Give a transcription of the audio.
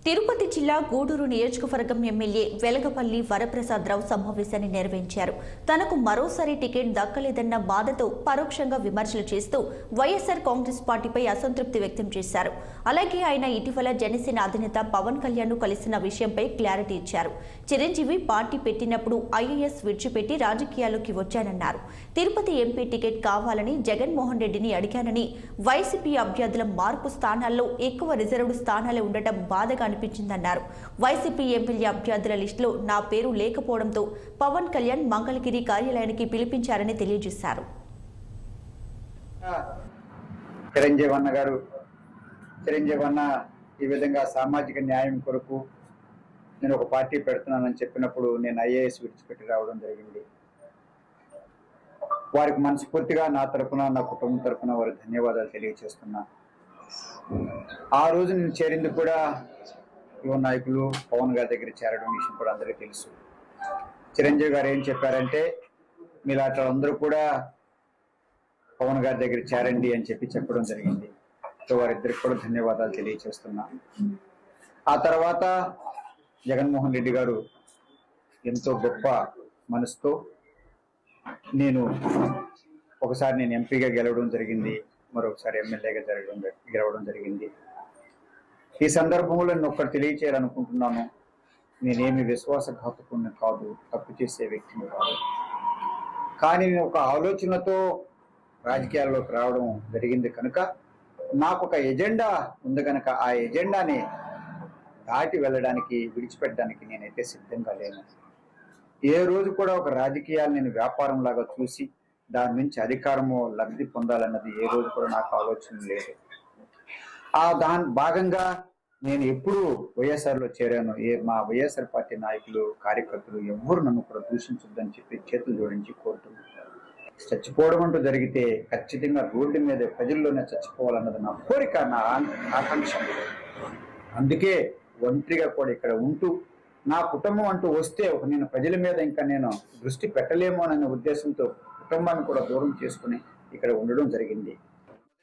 తిరుపతి జిల్లా గూడూరు నియోజకవర్గం ఎమ్మెల్యే వెలగపల్లి వరప్రసాదరావు సమావేశాన్ని నిర్వహించారు. తనకు మరోసారి టికెట్ దక్కలేదన్న బాధతో పరోక్షంగా విమర్శలు చేస్తూ వైఎస్ఆర్ కాంగ్రెస్ పార్టీపై అసంతృప్తి వ్యక్తం చేశారు. అలాగే ఆయన ఇటీవల జనసేన అధినేత పవన్ కళ్యాణ్ ను కలిసిన విషయంపై క్లారిటీ ఇచ్చారు. చిరంజీవి పార్టీ పెట్టినప్పుడు ఐఏఎస్ విడిచిపెట్టి రాజకీయాల్లోకి వచ్చానన్నారు. తిరుపతి ఎంపీ టికెట్ కావాలని జగన్మోహన్ రెడ్డిని అడిగానని, వైసీపీ అభ్యర్థుల మార్పు స్థానాల్లో ఎక్కువ రిజర్వ్డ్ స్థానాలే ఉండటం బాధగా అనిపించిందన్నారు. వైసీపీ ఎమ్మెల్యే అభ్యర్థుల లిస్టులో నా పేరు లేకపోవడంతో పవన్ కళ్యాణ్ మంగళగిరి కార్యాలయానికి పిలిపించారని తెలియజేశారు. చిరంజీవి అన్న ఈ విధంగా సామాజిక న్యాయం కొరకు నేను ఒక పార్టీ పెడుతున్నానని చెప్పినప్పుడు నేను ఐఏఎస్ విడిచిపెట్టి రావడం జరిగింది. వారికి మనస్ఫూర్తిగా నా తరఫున, నా కుటుంబం తరఫున వారి ధన్యవాదాలు తెలియజేస్తున్నా. ఆ రోజు నేను చేరింది కూడా యువ నాయకులు పవన్ గారి దగ్గర చేరడం విషయం కూడా అందరికీ తెలుసు. చిరంజీవి గారు ఏం చెప్పారంటే, మీలాంటి అందరూ కూడా పవన్ గారి దగ్గర చేరండి అని చెప్పడం జరిగింది. సో వారిద్దరికి కూడా ధన్యవాదాలు తెలియజేస్తున్నా. ఆ తర్వాత జగన్మోహన్ రెడ్డి గారు ఎంతో గొప్ప మనసుతో ఒకసారి నేను ఎంపీగా గెలవడం జరిగింది, మరొకసారి ఎమ్మెల్యేగా గెలవడం జరిగింది. ఈ సందర్భంలో నేను ఒక్కటి తెలియచేయాలనుకుంటున్నాను. నేనేమి విశ్వాసఘాతకుని కాదు, తప్పు చేసే వ్యక్తిని కాదు. కానీ నేను ఒక ఆలోచనతో రాజకీయాల్లోకి రావడం జరిగింది కనుక నాకు ఒక ఎజెండా ఉంది కనుక ఆ ఎజెండాని దాటి వెళ్ళడానికి, విడిచిపెట్టడానికి నేనైతే సిద్ధంగా లేను. ఏ రోజు కూడా ఒక రాజకీయాలు నేను వ్యాపారం లాగా చూసి దాని నుంచి అధికారము లబ్ధి పొందాలన్నది ఏ రోజు కూడా నాకు ఆలోచన లేదు. దాని భాగంగా నేను ఎప్పుడు వైఎస్ఆర్లో చేరాను. మా వైఎస్ఆర్ పార్టీ నాయకులు, కార్యకర్తలు ఎవ్వరు నన్ను కూడా దూషించొద్దని చెప్పి చేతులు జోడించి కోరుతున్నాను. చచ్చిపోవడం అంటూ జరిగితే ఖచ్చితంగా రోడ్డు మీద ప్రజల్లోనే చచ్చిపోవాలన్నది నా కోరిక, నా ఆకాంక్ష. అందుకే ఒంటరిగా కూడా ఇక్కడ ఉంటూ నా కుటుంబం అంటూ వస్తే నేను ప్రజల మీద ఇంకా నేను దృష్టి పెట్టలేమో అనే ఉద్దేశంతో కుటుంబాన్ని కూడా దూరం చేసుకుని ఇక్కడ ఉండడం జరిగింది.